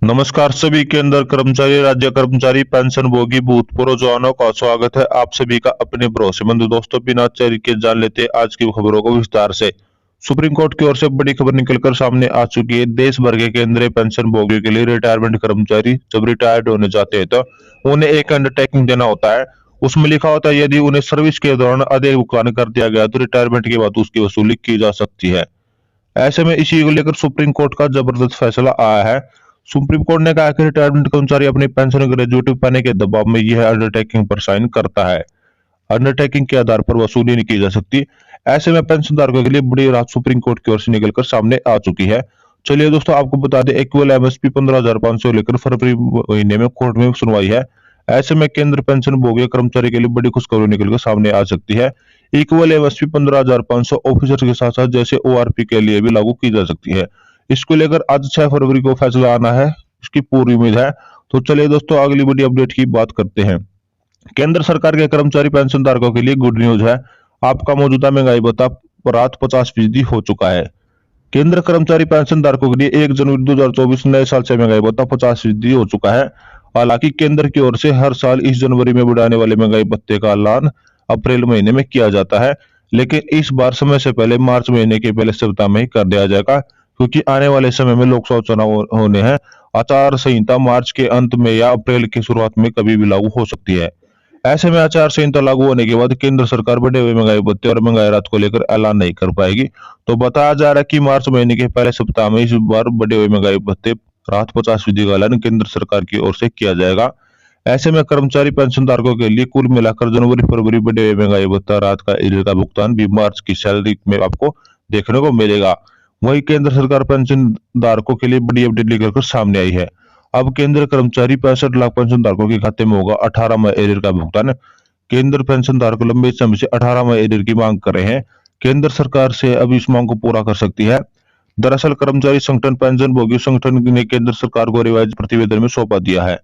नमस्कार सभी केंद्र कर्मचारी राज्य कर्मचारी पेंशनभोगी भूतपूर्व जवानों का स्वागत है। आप सभी का अपने भरोसेमंद दोस्तों बिना चर्चा के जान लेते हैं आज की खबरों को विस्तार से। सुप्रीम कोर्ट की ओर से बड़ी खबर निकलकर सामने आ चुकी है। देश भर के केंद्रीय पेंशन भोगियों के लिए रिटायरमेंट कर्मचारी जब रिटायर्ड होने जाते हैं तो उन्हें एक अंडरटेकिंग देना होता है। उसमें लिखा होता है यदि उन्हें सर्विस के दौरान अधिक भुगतान कर दिया गया तो रिटायरमेंट के बाद उसकी वसूली की जा सकती है। ऐसे में इसी को लेकर सुप्रीम कोर्ट का जबरदस्त फैसला आया है। सुप्रीम कोर्ट ने कहा कि रिटायरमेंट कर्मचारी अपनी पेंशन ग्रेजुएट पाने के दबाव में यह अंडरटेकिंग पर साइन करता है। अंडरटेकिंग के आधार पर वसूली नहीं की जा सकती। ऐसे में पेंशन धारकों के लिए बड़ी राहत सुप्रीम कोर्ट की ओर से निकलकर सामने आ चुकी है। चलिए दोस्तों आपको बता दें इक्वल एमएसपी 15,500 लेकर फरवरी महीने में कोर्ट में सुनवाई है। ऐसे में केंद्र पेंशन भोगी कर्मचारी के लिए बड़ी खुशखबरी निकलकर सामने आ सकती है। इक्वल एमएसपी 15,500 ऑफिसर के साथ साथ जैसे ओआरपी के लिए भी लागू की जा सकती है। इसको लेकर आज 6 फरवरी को फैसला आना है, इसकी पूरी उम्मीद है। तो चलिए दोस्तों अगली बड़ी अपडेट की बात करते हैं। केंद्र सरकार के कर्मचारी पेंशन धारकों के लिए गुड न्यूज है। आपका मौजूदा महंगाई भत्ता रात 50% हो चुका है। केंद्र कर्मचारी पेंशन धारकों के लिए 1 जनवरी 2024 नए साल से महंगाई भत्ता 50% हो चुका है। हालांकि केंद्र की ओर से हर साल इस जनवरी में बढ़ाने वाले महंगाई भत्ते का ऐलान अप्रैल महीने में किया जाता है, लेकिन इस बार समय से पहले मार्च महीने के पहले सप्ताह में ही कर दिया जाएगा, क्योंकि आने वाले समय में लोकसभा चुनाव होने हैं। आचार संहिता मार्च के अंत में या अप्रैल की शुरुआत में कभी भी लागू हो सकती है। ऐसे में आचार संहिता लागू होने के बाद केंद्र सरकार बढ़े हुए महंगाई भत्ते और महंगाई राहत को लेकर ऐलान नहीं कर पाएगी। तो बताया जा रहा है कि मार्च महीने के पहले सप्ताह में इस बार बढ़े हुए महंगाई भत्ते राहत 50% का ऐलान केंद्र सरकार की ओर से किया जाएगा। ऐसे में कर्मचारी पेंशन धारकों के लिए कुल मिलाकर जनवरी फरवरी बढ़े हुए महंगाई भत्ता राहत का एरियर का भुगतान भी मार्च की सैलरी में आपको देखने को मिलेगा। वहीं केंद्र सरकार पेंशन धारकों के लिए बड़ी अपडेट लेकर सामने आई है। अब केंद्र कर्मचारी 65 लाख पेंशन धारकों के खाते में होगा 18वां एरियर का भुगतान। केंद्र पेंशन धारक लंबे समय से 18वां एरियर की मांग कर रहे हैं। केंद्र सरकार से अब इस मांग को पूरा कर सकती है। दरअसल कर्मचारी संगठन पेंशन भोगी संगठन ने केंद्र सरकार को रिवाइज प्रतिवेदन में सौंपा दिया है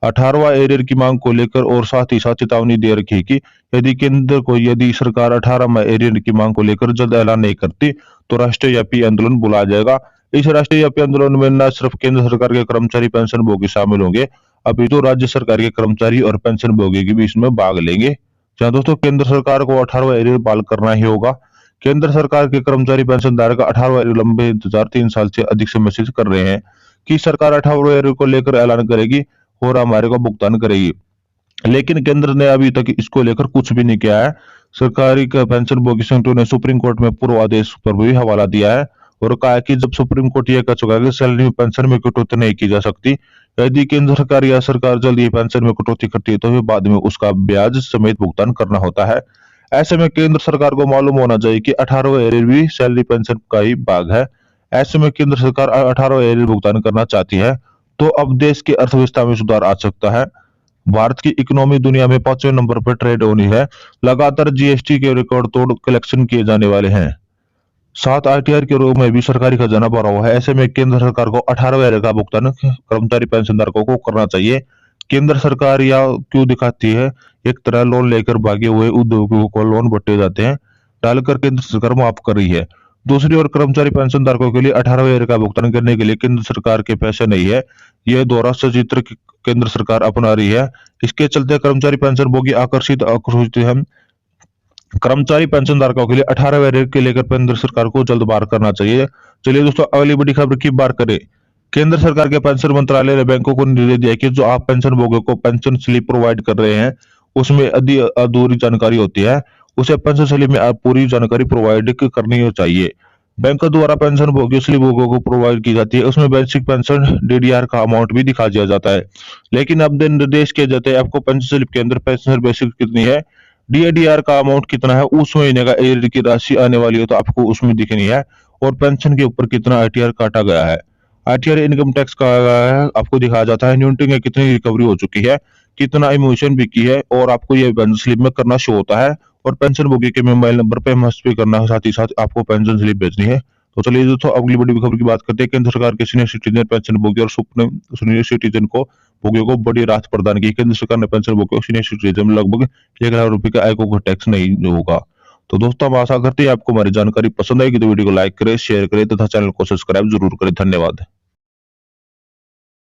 18वां एरियर की मांग को लेकर, और साथ ही साथ चेतावनी दे रखी है कि यदि सरकार 18वां एरियर की मांग को लेकर जल्द ऐलान नहीं करती तो राष्ट्रीय व्यापी आंदोलन बुलाया जाएगा। इस राष्ट्रीय व्यापी आंदोलन में न सिर्फ केंद्र सरकार के कर्मचारी पेंशन भोगी शामिल होंगे, अभी तो राज्य सरकार के कर्मचारी और पेंशन भोगी भी इसमें भाग लेंगे। जहां दोस्तों केंद्र सरकार को 18वां एरियर बहाल करना ही होगा। केंद्र सरकार के कर्मचारी पेंशन धारक 18वां एरियर लंबे इंतजार 3 साल से अधिक समय से कर रहे हैं कि सरकार 18वां एरियर को लेकर ऐलान करेगी और हमारे को भुगतान करेगी, लेकिन केंद्र ने अभी तक इसको लेकर कुछ भी नहीं किया है। सरकारी पेंशन भोगी संगठनों ने सुप्रीम कोर्ट में पूर्व आदेश पर भी हवाला दिया है और कहा कि जब सुप्रीम कोर्ट यह कह चुका है कि सैलरी में पेंशन में कटौती नहीं की जा सकती, यदि केंद्र सरकार या सरकार जल्द ही पेंशन में कटौती करती है तो फिर बाद में उसका ब्याज समेत भुगतान करना होता है। ऐसे में केंद्र सरकार को मालूम होना चाहिए कि 18वां एरियर भी सैलरी पेंशन का ही भाग है। ऐसे में केंद्र सरकार 18वां एरियर भुगतान करना चाहती है तो अब देश की अर्थव्यवस्था में सुधार आ सकता है। भारत की इकोनॉमी दुनिया में 5वें नंबर पर ट्रेड होनी है। लगातार जीएसटी के रिकॉर्ड तोड़ कलेक्शन किए जाने वाले हैं। साथ आईटीआर के रूप में भी सरकारी खजाना भरा हुआ है। ऐसे में केंद्र सरकार को 18वें एरियर का भुगतान कर्मचारी पेंशन धारकों को करना चाहिए। केंद्र सरकार या क्यों दिखाती है, एक तरह लोन लेकर भागे हुए उद्योगों को लोन बंटे जाते हैं डालकर केंद्र सरकार माफ कर रही है। दूसरी ओर कर्मचारी पेंशन धारकों के लिए 18वें एरियर का भुगतान करने के लिए केंद्र सरकार के पैसे नहीं है। यह दोहरा सचित्र केंद्र सरकार अपना रही है। इसके चलते कर्मचारी पेंशन भोगी आकर्षित हैं। कर्मचारी पेंशन धारकों के लिए 18वें एरियर के लेकर केंद्र सरकार को जल्द बाहर करना चाहिए। चलिए दोस्तों अगली बड़ी खबर की बात करें। केंद्र सरकार के पेंशन मंत्रालय ने बैंकों को निर्देश दिया कि जो आप पेंशन भोगियों को पेंशन स्लिप प्रोवाइड कर रहे हैं उसमें अधूरी जानकारी होती है, उसे पेंशन स्लिप में आप पूरी जानकारी प्रोवाइड करनी चाहिए। बैंकों द्वारा पेंशन भोगी स्लिप भोगियों को प्रोवाइड की जाती है, उसमें बेसिक पेंशन डीडीआर का अमाउंट भी दिखा दिया जाता है, लेकिन अब निर्देश किए जाते हैं आपको पेंशन स्लिप के अंदर पेंशन बेसिक कितनी है, डीएडीआर का अमाउंट कितना है, उस महीने का एरियर की राशि आने वाली है तो आपको उसमें दिखनी है, और पेंशन के ऊपर कितना आईटीआर काटा गया है, आईटीआर इनकम टैक्स का है आपको दिखाया जाता है, न्यूनतम में कितनी रिकवरी हो चुकी है, कितना इमोशन बिकी है, और आपको ये पेंशन स्लिप में करना शो होता है। और पेंशन भोगी के मोबाइल नंबर पे मस्ट पे करना है, साथ ही साथ आपको पेंशन स्लिप भेजनी है। तो चलिए दोस्तों अगली बड़ी खबर की बात करते हैं। केंद्र सरकार के सीनियर सिटीजन पेंशन भोगी और सुपर सीनियर सिटीजन को भोगियों को बड़ी राहत प्रदान की। केंद्र सरकार ने पेंशन भोगियों सीनियर सिटीजन में लगभग 1,00,000 रुपए का आयकर टैक्स नहीं होगा। तो दोस्तों हम आशा करते हैं आपको हमारी जानकारी पसंद आएगी, तो वीडियो को लाइक करें, शेयर करें तथा चैनल को सब्सक्राइब जरूर करें। धन्यवाद।